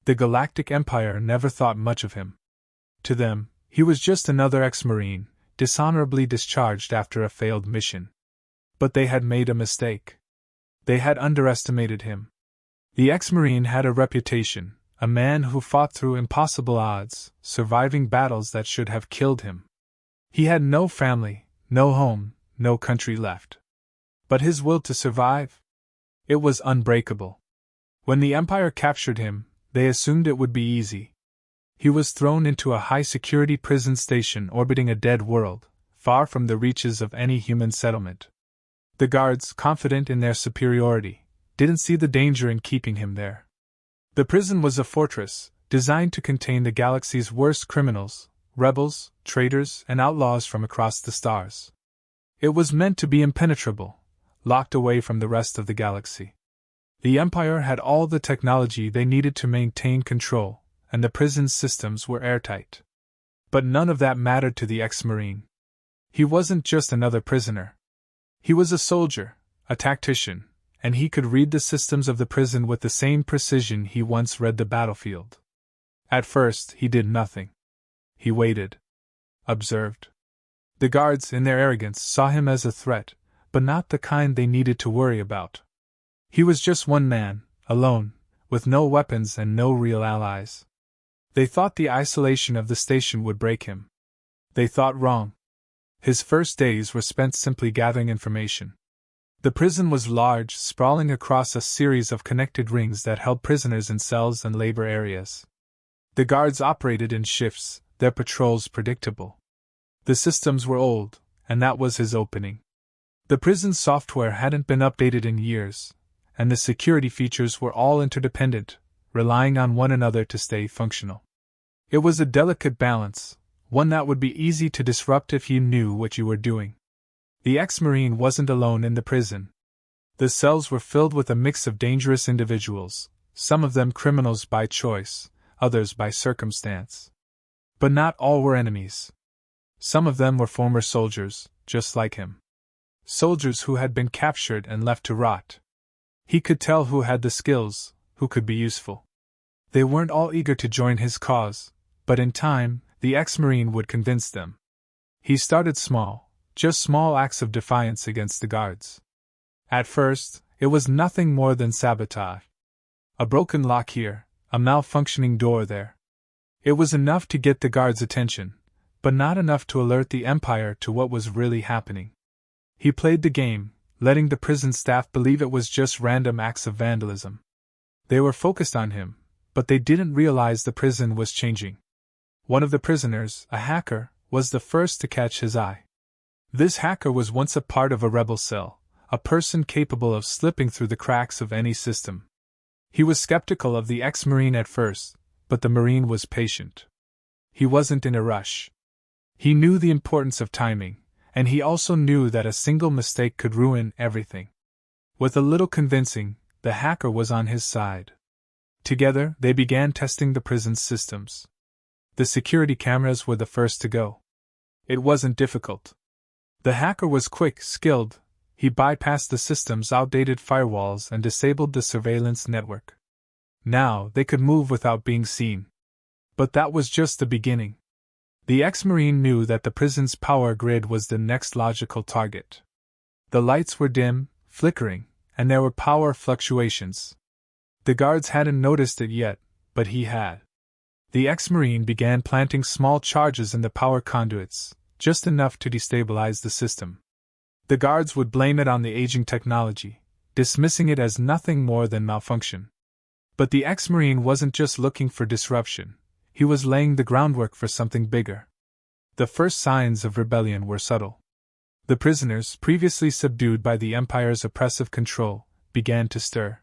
The Galactic Empire never thought much of him. To them, he was just another ex-Marine, dishonorably discharged after a failed mission. But they had made a mistake. They had underestimated him. The ex-Marine had a reputation, a man who fought through impossible odds, surviving battles that should have killed him. He had no family, no home, no country left. But his will to survive? It was unbreakable. When the Empire captured him, they assumed it would be easy. He was thrown into a high-security prison station orbiting a dead world, far from the reaches of any human settlement. The guards, confident in their superiority, didn't see the danger in keeping him there. The prison was a fortress, designed to contain the galaxy's worst criminals, rebels, traitors, and outlaws from across the stars. It was meant to be impenetrable, locked away from the rest of the galaxy. The Empire had all the technology they needed to maintain control, and the prison's systems were airtight. But none of that mattered to the ex-Marine. He wasn't just another prisoner. He was a soldier, a tactician, and he could read the systems of the prison with the same precision he once read the battlefield. At first, he did nothing. He waited. Observed. The guards, in their arrogance, saw him as a threat, but not the kind they needed to worry about. He was just one man, alone, with no weapons and no real allies. They thought the isolation of the station would break him. They thought wrong. His first days were spent simply gathering information. The prison was large, sprawling across a series of connected rings that held prisoners in cells and labor areas. The guards operated in shifts, their patrols predictable. The systems were old, and that was his opening. The prison's software hadn't been updated in years, and the security features were all interdependent, relying on one another to stay functional. It was a delicate balance, one that would be easy to disrupt if you knew what you were doing. The ex-Marine wasn't alone in the prison. The cells were filled with a mix of dangerous individuals, some of them criminals by choice, others by circumstance. But not all were enemies. Some of them were former soldiers, just like him. Soldiers who had been captured and left to rot. He could tell who had the skills, who could be useful. They weren't all eager to join his cause, but in time, the ex-Marine would convince them. He started small, just small acts of defiance against the guards. At first, it was nothing more than sabotage. A broken lock here, a malfunctioning door there. It was enough to get the guards' attention, but not enough to alert the Empire to what was really happening. He played the game, letting the prison staff believe it was just random acts of vandalism. They were focused on him, but they didn't realize the prison was changing. One of the prisoners, a hacker, was the first to catch his eye. This hacker was once a part of a rebel cell, a person capable of slipping through the cracks of any system. He was skeptical of the ex-Marine at first, but the Marine was patient. He wasn't in a rush. He knew the importance of timing, and he also knew that a single mistake could ruin everything. With a little convincing, the hacker was on his side. Together, they began testing the prison's systems. The security cameras were the first to go. It wasn't difficult. The hacker was quick, skilled. He bypassed the system's outdated firewalls and disabled the surveillance network. Now, they could move without being seen. But that was just the beginning. The ex-Marine knew that the prison's power grid was the next logical target. The lights were dim, flickering, and there were power fluctuations. The guards hadn't noticed it yet, but he had. The ex-Marine began planting small charges in the power conduits, just enough to destabilize the system. The guards would blame it on the aging technology, dismissing it as nothing more than malfunction. But the ex-Marine wasn't just looking for disruption, he was laying the groundwork for something bigger. The first signs of rebellion were subtle. The prisoners, previously subdued by the Empire's oppressive control, began to stir.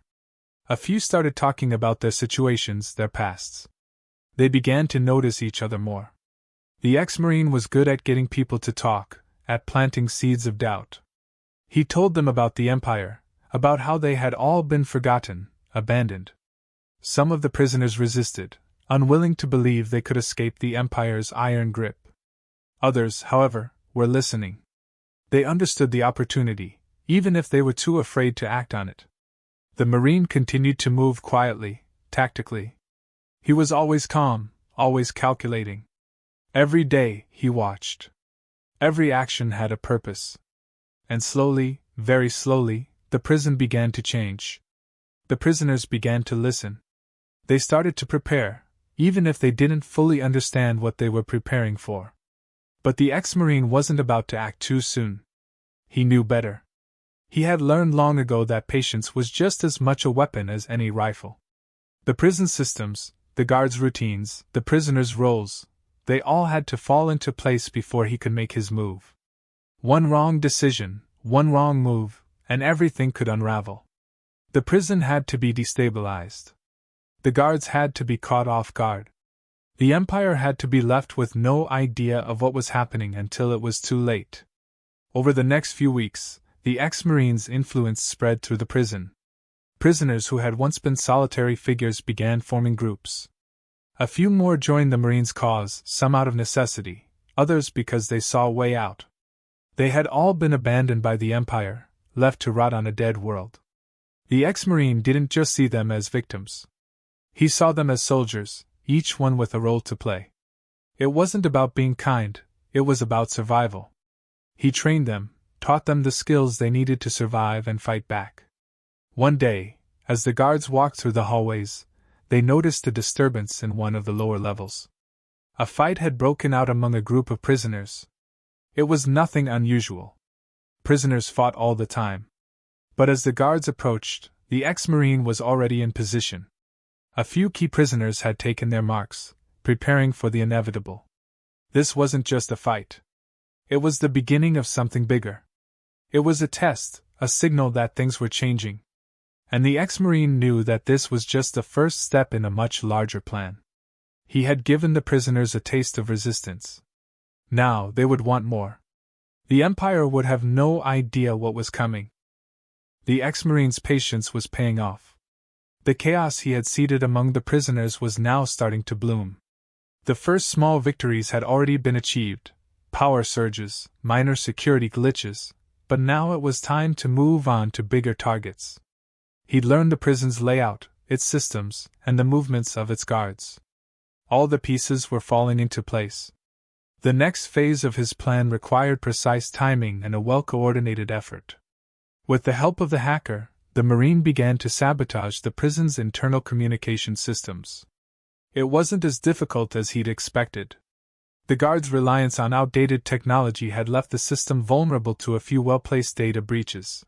A few started talking about their situations, their pasts. They began to notice each other more. The ex-Marine was good at getting people to talk, at planting seeds of doubt. He told them about the Empire, about how they had all been forgotten, abandoned. Some of the prisoners resisted, unwilling to believe they could escape the Empire's iron grip. Others, however, were listening. They understood the opportunity, even if they were too afraid to act on it. The Marine continued to move quietly, tactically. He was always calm, always calculating. Every day, he watched. Every action had a purpose. And slowly, very slowly, the prison began to change. The prisoners began to listen. They started to prepare, even if they didn't fully understand what they were preparing for. But the ex-Marine wasn't about to act too soon. He knew better. He had learned long ago that patience was just as much a weapon as any rifle. The prison systems, the guards' routines, the prisoners' roles, they all had to fall into place before he could make his move. One wrong decision, one wrong move, and everything could unravel. The prison had to be destabilized. The guards had to be caught off guard. The Empire had to be left with no idea of what was happening until it was too late. Over the next few weeks, the ex-Marine's influence spread through the prison. Prisoners who had once been solitary figures began forming groups. A few more joined the Marine's cause, some out of necessity, others because they saw a way out. They had all been abandoned by the Empire, left to rot on a dead world. The ex-Marine didn't just see them as victims. He saw them as soldiers, each one with a role to play. It wasn't about being kind, it was about survival. He trained them, taught them the skills they needed to survive and fight back. One day, as the guards walked through the hallways, they noticed a disturbance in one of the lower levels. A fight had broken out among a group of prisoners. It was nothing unusual. Prisoners fought all the time. But as the guards approached, the ex-Marine was already in position. A few key prisoners had taken their marks, preparing for the inevitable. This wasn't just a fight. It was the beginning of something bigger. It was a test, a signal that things were changing. And the ex-Marine knew that this was just the first step in a much larger plan. He had given the prisoners a taste of resistance. Now they would want more. The Empire would have no idea what was coming. The ex-Marine's patience was paying off. The chaos he had seeded among the prisoners was now starting to bloom. The first small victories had already been achieved, power surges, minor security glitches, but now it was time to move on to bigger targets. He'd learned the prison's layout, its systems, and the movements of its guards. All the pieces were falling into place. The next phase of his plan required precise timing and a well-coordinated effort. With the help of the hacker, the Marine began to sabotage the prison's internal communication systems. It wasn't as difficult as he'd expected. The guards' reliance on outdated technology had left the system vulnerable to a few well-placed data breaches.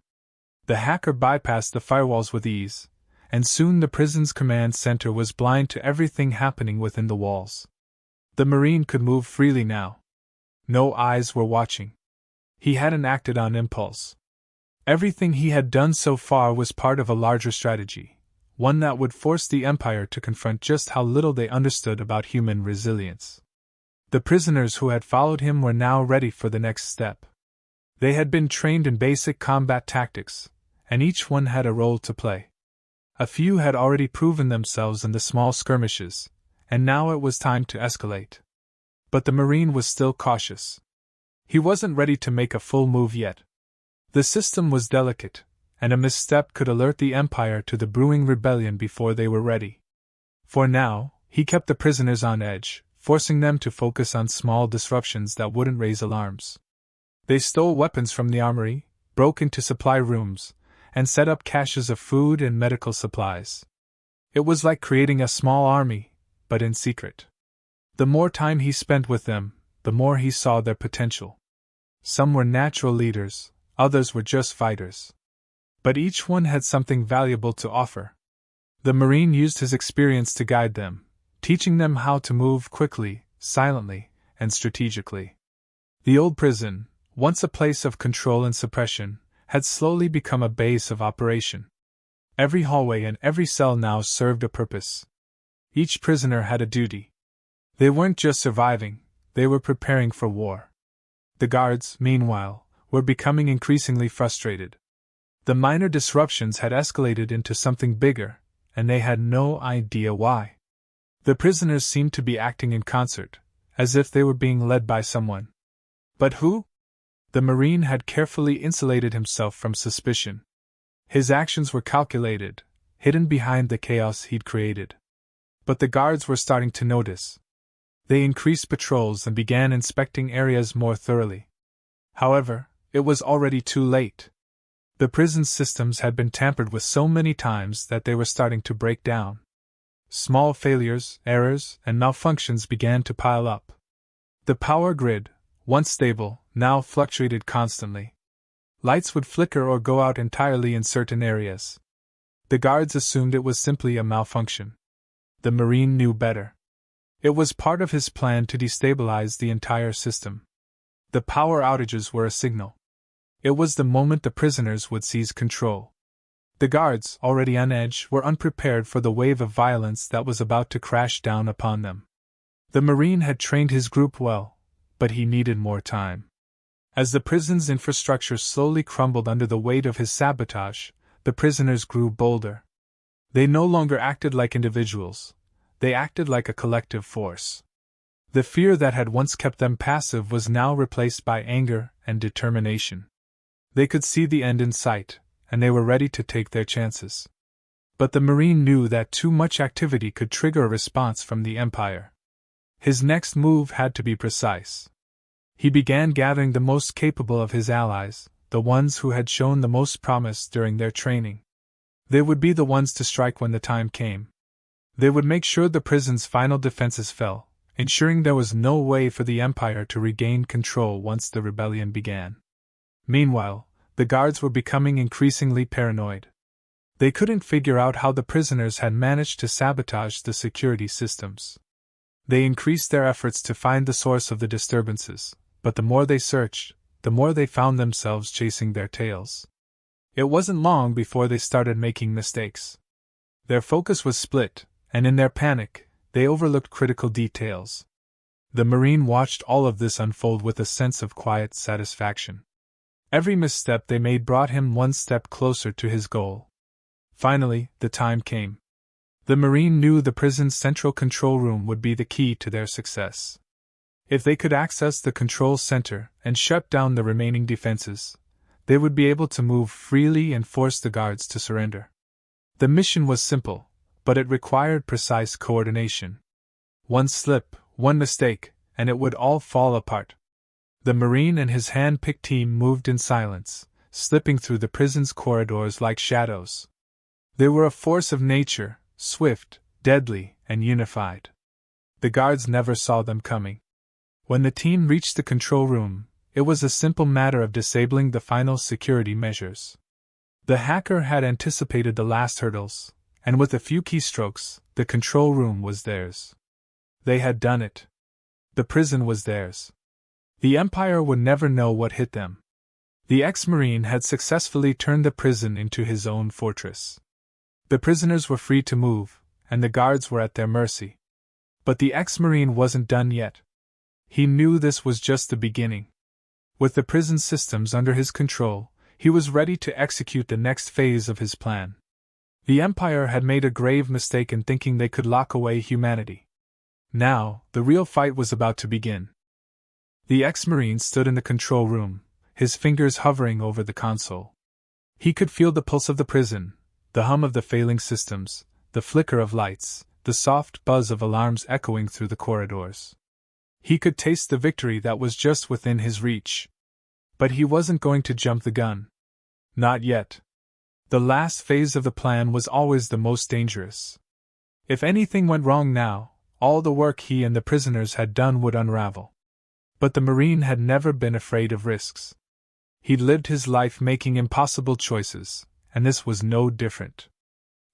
The hacker bypassed the firewalls with ease, and soon the prison's command center was blind to everything happening within the walls. The Marine could move freely now. No eyes were watching. He hadn't acted on impulse. Everything he had done so far was part of a larger strategy, one that would force the Empire to confront just how little they understood about human resilience. The prisoners who had followed him were now ready for the next step. They had been trained in basic combat tactics, and each one had a role to play. A few had already proven themselves in the small skirmishes, and now it was time to escalate. But the Marine was still cautious. He wasn't ready to make a full move yet. The system was delicate, and a misstep could alert the Empire to the brewing rebellion before they were ready. For now, he kept the prisoners on edge, forcing them to focus on small disruptions that wouldn't raise alarms. They stole weapons from the armory, broke into supply rooms, and set up caches of food and medical supplies. It was like creating a small army, but in secret. The more time he spent with them, the more he saw their potential. Some were natural leaders, others were just fighters. But each one had something valuable to offer. The Marine used his experience to guide them, teaching them how to move quickly, silently, and strategically. The old prison, once a place of control and suppression, had slowly become a base of operation. Every hallway and every cell now served a purpose. Each prisoner had a duty. They weren't just surviving, they were preparing for war. The guards, meanwhile, were becoming increasingly frustrated. The minor disruptions had escalated into something bigger, and they had no idea why. The prisoners seemed to be acting in concert, as if they were being led by someone. But who? The Marine had carefully insulated himself from suspicion. His actions were calculated, hidden behind the chaos he'd created. But the guards were starting to notice. They increased patrols and began inspecting areas more thoroughly. However, it was already too late. The prison's systems had been tampered with so many times that they were starting to break down. Small failures, errors, and malfunctions began to pile up. The power grid, once stable, now fluctuated constantly. Lights would flicker or go out entirely in certain areas. The guards assumed it was simply a malfunction. The Marine knew better. It was part of his plan to destabilize the entire system. The power outages were a signal. It was the moment the prisoners would seize control. The guards, already on edge, were unprepared for the wave of violence that was about to crash down upon them. The Marine had trained his group well, but he needed more time. As the prison's infrastructure slowly crumbled under the weight of his sabotage, the prisoners grew bolder. They no longer acted like individuals. They acted like a collective force. The fear that had once kept them passive was now replaced by anger and determination. They could see the end in sight, and they were ready to take their chances. But the Marine knew that too much activity could trigger a response from the Empire. His next move had to be precise. He began gathering the most capable of his allies, the ones who had shown the most promise during their training. They would be the ones to strike when the time came. They would make sure the prison's final defenses fell, ensuring there was no way for the Empire to regain control once the rebellion began. Meanwhile, the guards were becoming increasingly paranoid. They couldn't figure out how the prisoners had managed to sabotage the security systems. They increased their efforts to find the source of the disturbances, but the more they searched, the more they found themselves chasing their tails. It wasn't long before they started making mistakes. Their focus was split, and in their panic, they overlooked critical details. The Marine watched all of this unfold with a sense of quiet satisfaction. Every misstep they made brought him one step closer to his goal. Finally, the time came. The Marine knew the prison's central control room would be the key to their success. If they could access the control center and shut down the remaining defenses, they would be able to move freely and force the guards to surrender. The mission was simple, but it required precise coordination. One slip, one mistake, and it would all fall apart. The Marine and his hand-picked team moved in silence, slipping through the prison's corridors like shadows. They were a force of nature, swift, deadly, and unified. The guards never saw them coming. When the team reached the control room, it was a simple matter of disabling the final security measures. The hacker had anticipated the last hurdles, and with a few keystrokes, the control room was theirs. They had done it. The prison was theirs. The Empire would never know what hit them. The ex-Marine had successfully turned the prison into his own fortress. The prisoners were free to move, and the guards were at their mercy. But the ex-Marine wasn't done yet. He knew this was just the beginning. With the prison systems under his control, he was ready to execute the next phase of his plan. The Empire had made a grave mistake in thinking they could lock away humanity. Now, the real fight was about to begin. The ex-Marine stood in the control room, his fingers hovering over the console. He could feel the pulse of the prison, the hum of the failing systems, the flicker of lights, the soft buzz of alarms echoing through the corridors. He could taste the victory that was just within his reach. But he wasn't going to jump the gun. Not yet. The last phase of the plan was always the most dangerous. If anything went wrong now, all the work he and the prisoners had done would unravel. But the Marine had never been afraid of risks. He'd lived his life making impossible choices, and this was no different.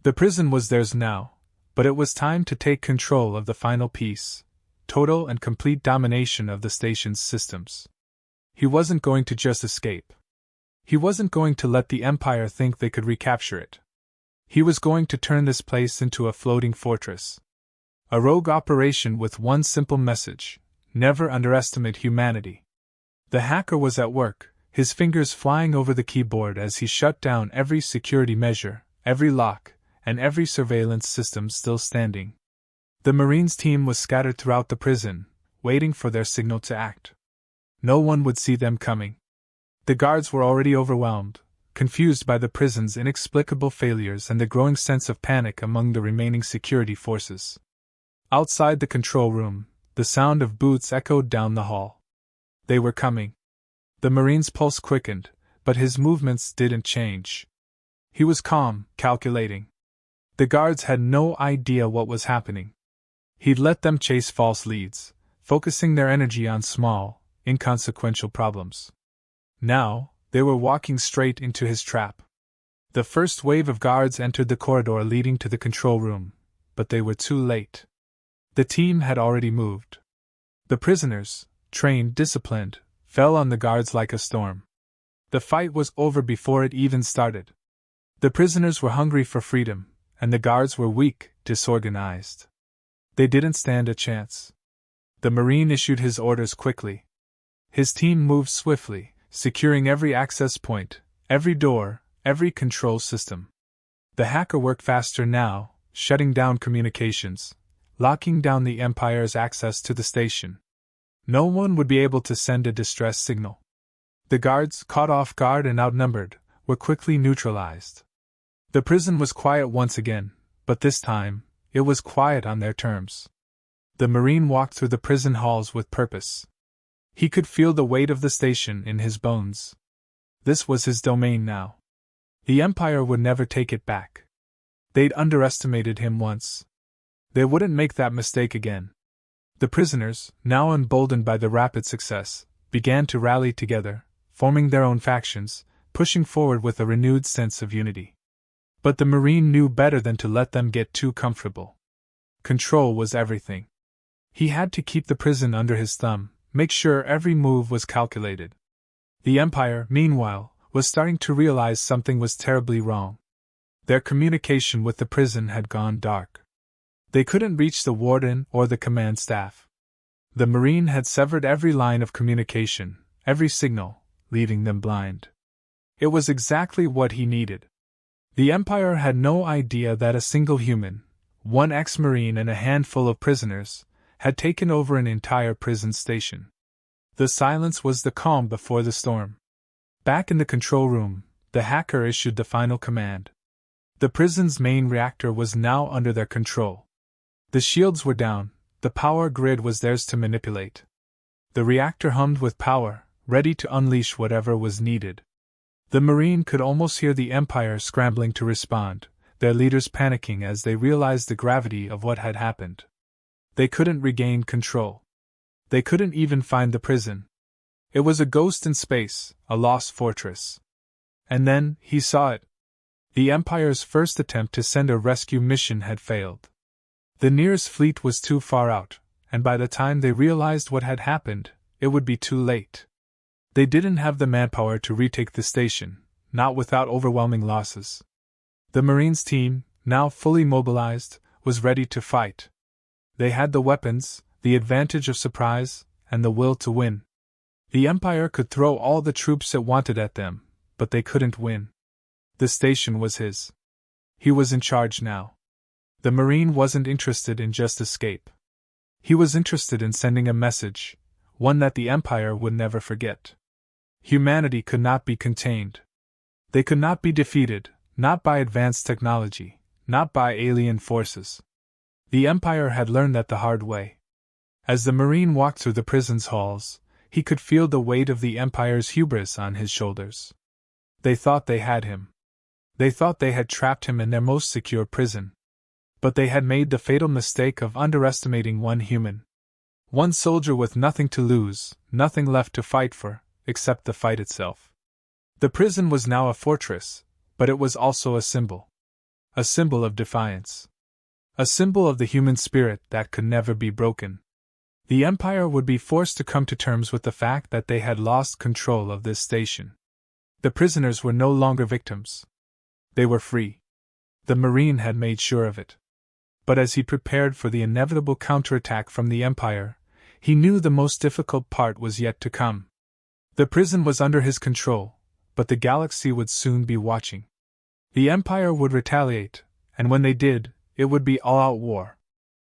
The prison was theirs now, but it was time to take control of the final piece, total and complete domination of the station's systems. He wasn't going to just escape. He wasn't going to let the Empire think they could recapture it. He was going to turn this place into a floating fortress. A rogue operation with one simple message: never underestimate humanity. The hacker was at work, his fingers flying over the keyboard as he shut down every security measure, every lock, and every surveillance system still standing. The Marines' team was scattered throughout the prison, waiting for their signal to act. No one would see them coming. The guards were already overwhelmed, confused by the prison's inexplicable failures and the growing sense of panic among the remaining security forces. Outside the control room, the sound of boots echoed down the hall. They were coming. The Marine's pulse quickened, but his movements didn't change. He was calm, calculating. The guards had no idea what was happening. He'd let them chase false leads, focusing their energy on small, inconsequential problems. Now, they were walking straight into his trap. The first wave of guards entered the corridor leading to the control room, but they were too late. The team had already moved. The prisoners, trained, disciplined, fell on the guards like a storm. The fight was over before it even started. The prisoners were hungry for freedom, and the guards were weak, disorganized. They didn't stand a chance. The Marine issued his orders quickly. His team moved swiftly, securing every access point, every door, every control system. The hacker worked faster now, shutting down communications, locking down the Empire's access to the station. No one would be able to send a distress signal. The guards, caught off guard and outnumbered, were quickly neutralized. The prison was quiet once again, but this time, it was quiet on their terms. The Marine walked through the prison halls with purpose. He could feel the weight of the station in his bones. This was his domain now. The Empire would never take it back. They'd underestimated him once. They wouldn't make that mistake again. The prisoners, now emboldened by the rapid success, began to rally together, forming their own factions, pushing forward with a renewed sense of unity. But the Marine knew better than to let them get too comfortable. Control was everything. He had to keep the prison under his thumb, make sure every move was calculated. The Empire, meanwhile, was starting to realize something was terribly wrong. Their communication with the prison had gone dark. They couldn't reach the warden or the command staff. The Marine had severed every line of communication, every signal, leaving them blind. It was exactly what he needed. The Empire had no idea that a single human, one ex-Marine and a handful of prisoners, had taken over an entire prison station. The silence was the calm before the storm. Back in the control room, the hacker issued the final command. The prison's main reactor was now under their control. The shields were down, the power grid was theirs to manipulate. The reactor hummed with power, ready to unleash whatever was needed. The Marine could almost hear the Empire scrambling to respond, their leaders panicking as they realized the gravity of what had happened. They couldn't regain control. They couldn't even find the prison. It was a ghost in space, a lost fortress. And then, he saw it. The Empire's first attempt to send a rescue mission had failed. The nearest fleet was too far out, and by the time they realized what had happened, it would be too late. They didn't have the manpower to retake the station, not without overwhelming losses. The Marines' team, now fully mobilized, was ready to fight. They had the weapons, the advantage of surprise, and the will to win. The Empire could throw all the troops it wanted at them, but they couldn't win. The station was his. He was in charge now. The Marine wasn't interested in just escape. He was interested in sending a message, one that the Empire would never forget. Humanity could not be contained. They could not be defeated, not by advanced technology, not by alien forces. The Empire had learned that the hard way. As the Marine walked through the prison's halls, he could feel the weight of the Empire's hubris on his shoulders. They thought they had him. They thought they had trapped him in their most secure prison. But they had made the fatal mistake of underestimating one human. One soldier with nothing to lose, nothing left to fight for, except the fight itself. The prison was now a fortress, but it was also a symbol. A symbol of defiance. A symbol of the human spirit that could never be broken. The Empire would be forced to come to terms with the fact that they had lost control of this station. The prisoners were no longer victims. They were free. The Marine had made sure of it. But as he prepared for the inevitable counterattack from the Empire, he knew the most difficult part was yet to come. The prison was under his control, but the galaxy would soon be watching. The Empire would retaliate, and when they did, it would be all-out war.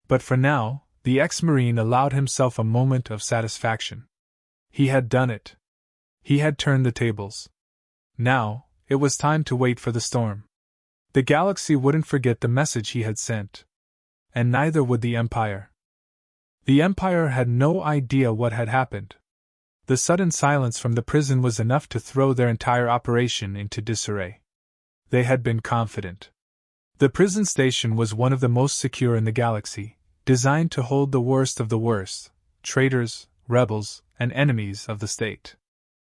But for now, the ex-Marine allowed himself a moment of satisfaction. He had done it. He had turned the tables. Now, it was time to wait for the storm. The galaxy wouldn't forget the message he had sent. and neither would the Empire. The Empire had no idea what had happened. The sudden silence from the prison was enough to throw their entire operation into disarray. They had been confident. The prison station was one of the most secure in the galaxy, designed to hold the worst of the worst, traitors, rebels, and enemies of the state.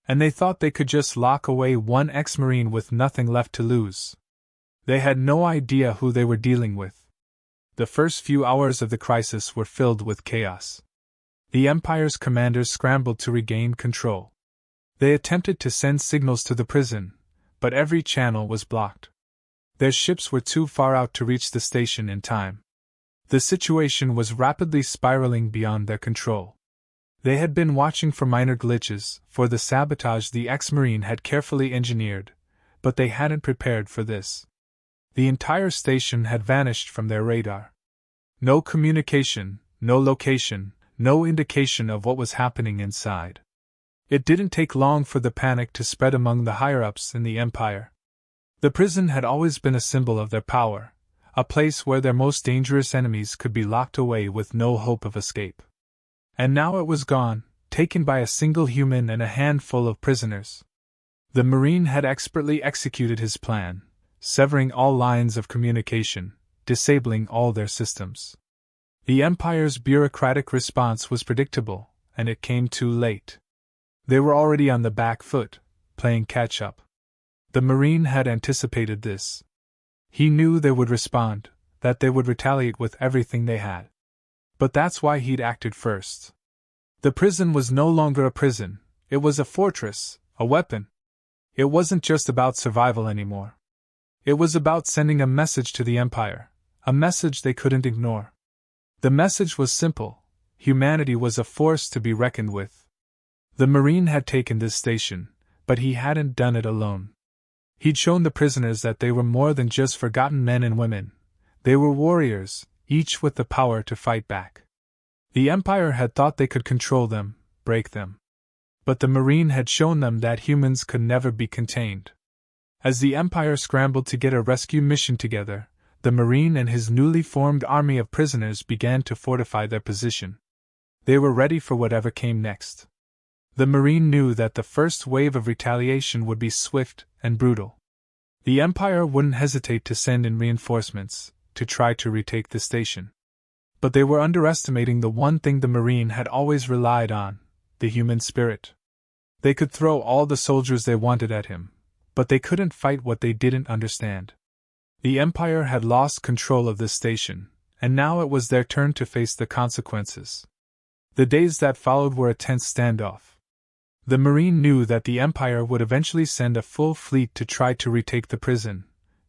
And they thought they could just lock away one ex-Marine with nothing left to lose. They had no idea who they were dealing with. The first few hours of the crisis were filled with chaos. The Empire's commanders scrambled to regain control. They attempted to send signals to the prison, but every channel was blocked. Their ships were too far out to reach the station in time. The situation was rapidly spiraling beyond their control. They had been watching for minor glitches, for the sabotage the ex-Marine had carefully engineered, but they hadn't prepared for this. The entire station had vanished from their radar. No communication, no location, no indication of what was happening inside. It didn't take long for the panic to spread among the higher-ups in the Empire. The prison had always been a symbol of their power, a place where their most dangerous enemies could be locked away with no hope of escape. And now it was gone, taken by a single human and a handful of prisoners. The Marine had expertly executed his plan, severing all lines of communication, disabling all their systems. The Empire's bureaucratic response was predictable, and it came too late. They were already on the back foot, playing catch-up. The Marine had anticipated this. He knew they would respond, that they would retaliate with everything they had. But that's why he'd acted first. The prison was no longer a prison, it was a fortress, a weapon. It wasn't just about survival anymore. It was about sending a message to the Empire, a message they couldn't ignore. The message was simple: humanity was a force to be reckoned with. The Marine had taken this station, but he hadn't done it alone. He'd shown the prisoners that they were more than just forgotten men and women. They were warriors, each with the power to fight back. The Empire had thought they could control them, break them. But the Marine had shown them that humans could never be contained. As the Empire scrambled to get a rescue mission together, the Marine and his newly formed army of prisoners began to fortify their position. They were ready for whatever came next. The Marine knew that the first wave of retaliation would be swift and brutal. The Empire wouldn't hesitate to send in reinforcements, to try to retake the station. But they were underestimating the one thing the Marine had always relied on: the human spirit. They could throw all the soldiers they wanted at him, but they couldn't fight what they didn't understand. The Empire had lost control of this station, and now it was their turn to face the consequences. The days that followed were a tense standoff. The Marine knew that the Empire would eventually send a full fleet to try to retake the prison,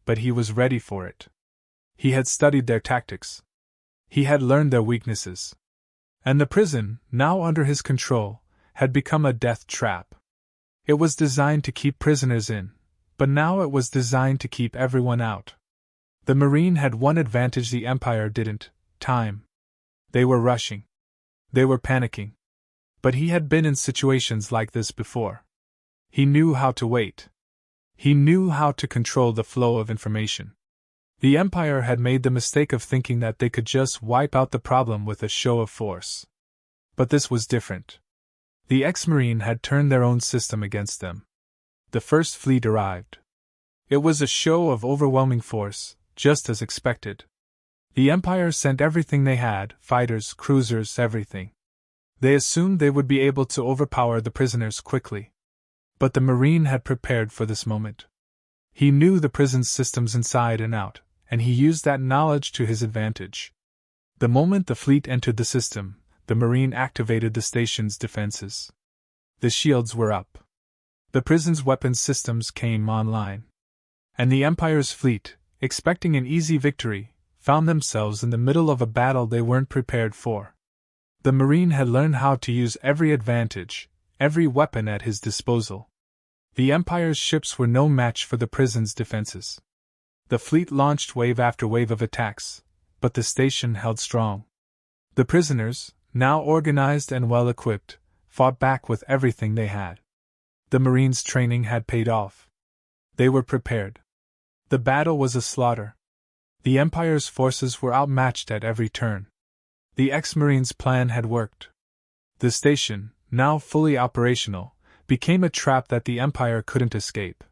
but he was ready for it. He had studied their tactics. He had learned their weaknesses. And the prison, now under his control, had become a death trap. It was designed to keep prisoners in, but now it was designed to keep everyone out. The Marine had one advantage the Empire didn't: time. They were rushing. They were panicking. But he had been in situations like this before. He knew how to wait. He knew how to control the flow of information. The Empire had made the mistake of thinking that they could just wipe out the problem with a show of force. But this was different. The ex-Marine had turned their own system against them. The first fleet arrived. It was a show of overwhelming force, just as expected. The Empire sent everything they had: fighters, cruisers, everything. They assumed they would be able to overpower the prisoners quickly. But the Marine had prepared for this moment. He knew the prison's systems inside and out, and he used that knowledge to his advantage. The moment the fleet entered the system, the Marine activated the station's defenses. The shields were up. The prison's weapons systems came online. And the Empire's fleet, expecting an easy victory, found themselves in the middle of a battle they weren't prepared for. The Marine had learned how to use every advantage, every weapon at his disposal. The Empire's ships were no match for the prison's defenses. The fleet launched wave after wave of attacks, but the station held strong. The prisoners, now organized and well-equipped, fought back with everything they had. The Marines' training had paid off. They were prepared. The battle was a slaughter. The Empire's forces were outmatched at every turn. The ex-Marine's plan had worked. The station, now fully operational, became a trap that the Empire couldn't escape.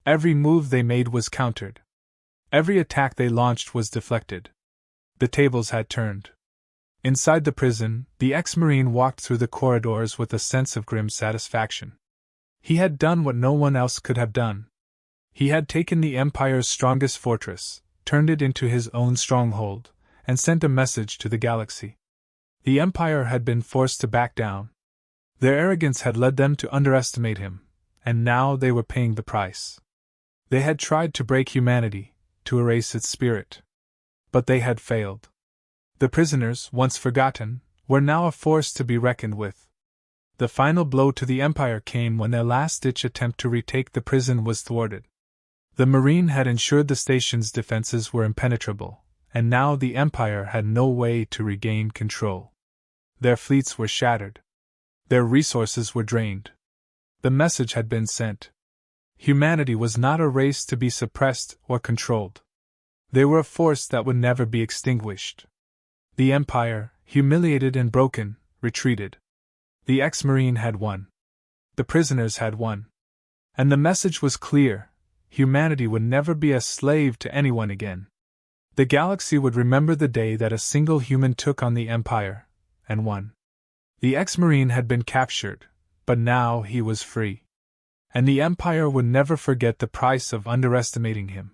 Every move they made was countered. Every attack they launched was deflected. The tables had turned. Inside the prison, the ex-Marine walked through the corridors with a sense of grim satisfaction. He had done what no one else could have done. He had taken the Empire's strongest fortress, turned it into his own stronghold, and sent a message to the galaxy. The Empire had been forced to back down. Their arrogance had led them to underestimate him, and now they were paying the price. They had tried to break humanity, to erase its spirit. But they had failed. The prisoners, once forgotten, were now a force to be reckoned with. The final blow to the Empire came when their last-ditch attempt to retake the prison was thwarted. The Marine had ensured the station's defenses were impenetrable, and now the Empire had no way to regain control. Their fleets were shattered. Their resources were drained. The message had been sent. Humanity was not a race to be suppressed or controlled. They were a force that would never be extinguished. The Empire, humiliated and broken, retreated. The ex-Marine had won. The prisoners had won. And the message was clear: humanity would never be a slave to anyone again. The galaxy would remember the day that a single human took on the Empire, and won. The ex-Marine had been captured, but now he was free. And the Empire would never forget the price of underestimating him.